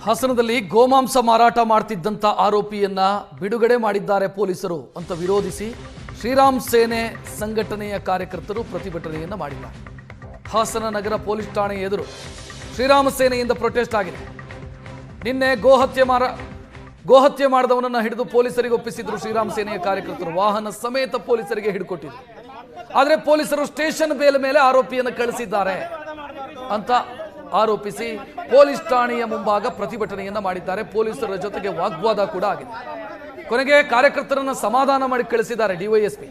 ಹಾಸನದಲ್ಲಿ ಗೋಮಾಂಸ ಮಾರಾಟ ಮಾಡ್ತಿದ್ದಂತ ಆರೋಪಿಯನ್ನ ಬಿಡುಗಡೆ ಮಾಡಿದ್ದಾರೆ ಪೊಲೀಸರು ಅಂತ ವಿರೋಧಿಸಿ ಶ್ರೀರಾಮ್ ಸೇನೆ ಸಂಘಟನೆಯ ಕಾರ್ಯಕರ್ತರು ಪ್ರತಿಭಟನೆಯನ್ನ ಮಾಡಿದ್ದಾರೆ. ಹಾಸನ ನಗರ ಪೊಲೀಸ್ ಠಾಣೆ ಎದುರು ಶ್ರೀರಾಮ ಸೇನೆಯಿಂದ ಪ್ರೊಟೆಸ್ಟ್ ಆಗಿದೆ. ನಿನ್ನೆ ಗೋಹತ್ಯೆ ಮಾಡಿದವನನ್ನ ಹಿಡಿದು ಪೊಲೀಸರಿಗೆ ಒಪ್ಪಿಸಿದ್ರು ಶ್ರೀರಾಮ್ ಸೇನೆಯ ಕಾರ್ಯಕರ್ತರು. ವಾಹನ ಸಮೇತ ಪೊಲೀಸರಿಗೆ ಹಿಡಿಕೊಟ್ಟಿದ್ರು. ಆದರೆ ಪೊಲೀಸರು ಸ್ಟೇಷನ್ ಬೇಲ್ ಮೇಲೆ ಆರೋಪಿಯನ್ನು ಕಳಿಸಿದ್ದಾರೆ ಅಂತ ಆರೋಪಿಸಿ ಪೊಲೀಸ್ ಠಾಣೆಯ ಮುಂಭಾಗ ಪ್ರತಿಭಟನೆಯನ್ನ ಮಾಡಿದ್ದಾರೆ. ಪೊಲೀಸರ ಜೊತೆಗೆ ವಾಗ್ವಾದ ಕೂಡ ಆಗಿದೆ. ಕೊನೆಗೆ ಕಾರ್ಯಕರ್ತರನ್ನ ಸಮಾಧಾನ ಮಾಡಿ ಕಳಿಸಿದ್ದಾರೆ ಡಿವೈಎಸ್ಪಿ.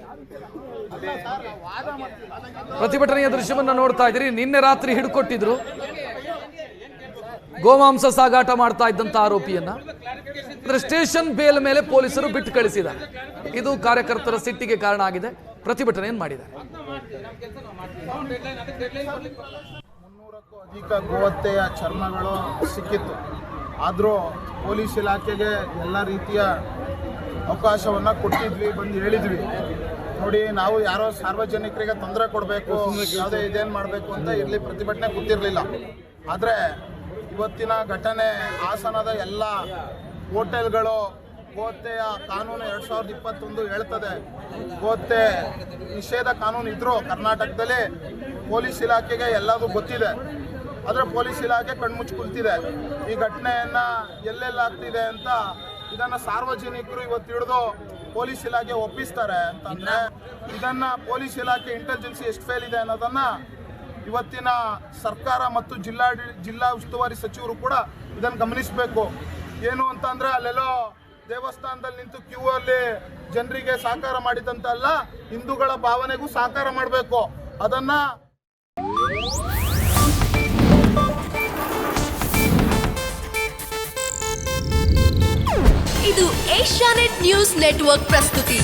ಪ್ರತಿಭಟನೆಯ ದೃಶ್ಯವನ್ನ ನೋಡ್ತಾ ಇದ್ದೀರಿ. ನಿನ್ನೆ ರಾತ್ರಿ ಹಿಡ್ಕೊಟ್ಟಿದ್ರು ಗೋಮಾಂಸ ಸಾಗಾಟ ಮಾಡ್ತಾ ಇದ್ದಂತ ಆರೋಪಿಯನ್ನ. ಸ್ಟೇಷನ್ ಬೇಲ್ ಮೇಲೆ ಪೊಲೀಸರು ಬಿಟ್ಟು ಕಳಿಸಿದ್ದಾರೆ. ಇದು ಕಾರ್ಯಕರ್ತರ ಸಿಟ್ಟಿಗೆ ಕಾರಣ ಆಗಿದೆ. ಪ್ರತಿಭಟನೆಯನ್ನು ಮಾಡಿದ್ದಾರೆ. 300ಕ್ಕೂ ಅಧಿಕ ಗೋಹತ್ಯೆಯ ಚರ್ಮಗಳು ಸಿಕ್ಕಿತ್ತು. ಆದರೂ ಪೊಲೀಸ್ ಇಲಾಖೆಗೆ ಎಲ್ಲ ರೀತಿಯ ಅವಕಾಶವನ್ನು ಕೊಟ್ಟಿದ್ವಿ, ಬಂದು ಹೇಳಿದ್ವಿ. ನೋಡಿ, ನಾವು ಯಾರೋ ಸಾರ್ವಜನಿಕರಿಗೆ ತೊಂದರೆ ಕೊಡಬೇಕು, ಯಾವುದೇ ಇದೇನು ಮಾಡಬೇಕು ಅಂತ ಇಲ್ಲಿ ಪ್ರತಿಭಟನೆ ಗೊತ್ತಿರಲಿಲ್ಲ. ಆದರೆ ಇವತ್ತಿನ ಘಟನೆ ಹಾಸನದ ಎಲ್ಲ ಹೋಟೆಲ್ಗಳು ಗೋಹತ್ಯೆಯ ಕಾನೂನು 2021 ಹೇಳ್ತದೆ. ಗೋಹತ್ಯೆ ನಿಷೇಧ ಕಾನೂನು ಇದ್ರೂ ಕರ್ನಾಟಕದಲ್ಲಿ ಪೊಲೀಸ್ ಇಲಾಖೆಗೆ ಎಲ್ಲದೂ ಗೊತ್ತಿದೆ. ಆದರೆ ಪೊಲೀಸ್ ಇಲಾಖೆ ಕಣ್ಮುಚ್ಚಿ ಕುಳಿತಿದೆ. ಈ ಘಟನೆಯನ್ನು ಎಲ್ಲೆಲ್ಲಾಗ್ತಿದೆ ಅಂತ ಇದನ್ನು ಸಾರ್ವಜನಿಕರು ಇವತ್ತು ಹಿಡಿದು ಪೊಲೀಸ್ ಇಲಾಖೆ ಒಪ್ಪಿಸ್ತಾರೆ ಅಂತಂದರೆ ಇದನ್ನು ಪೊಲೀಸ್ ಇಲಾಖೆ ಇಂಟೆಲಿಜೆನ್ಸಿ ಎಷ್ಟು ಫೇಲ್ ಇದೆ ಅನ್ನೋದನ್ನು ಇವತ್ತಿನ ಸರ್ಕಾರ ಮತ್ತು ಜಿಲ್ಲಾ ಉಸ್ತುವಾರಿ ಸಚಿವರು ಕೂಡ ಇದನ್ನು ಗಮನಿಸಬೇಕು. ಏನು ಅಂತಂದರೆ ಅಲ್ಲೆಲ್ಲೋ ದೇವಸ್ಥಾನದಲ್ಲಿ ನಿಂತು ಕ್ಯೂ ಅಲ್ಲಿ ಜನರಿಗೆ ಸಹಕಾರ ಮಾಡಿದಂತಲ್ಲ, ಹಿಂದೂಗಳ ಭಾವನೆಗೂ ಸಹಕಾರ ಮಾಡಬೇಕು. ಅದನ್ನ ಇದು ಏಷ್ಯಾನೆಟ್ ನ್ಯೂಸ್ ನೆಟ್ವರ್ಕ್ ಪ್ರಸ್ತುತಿ.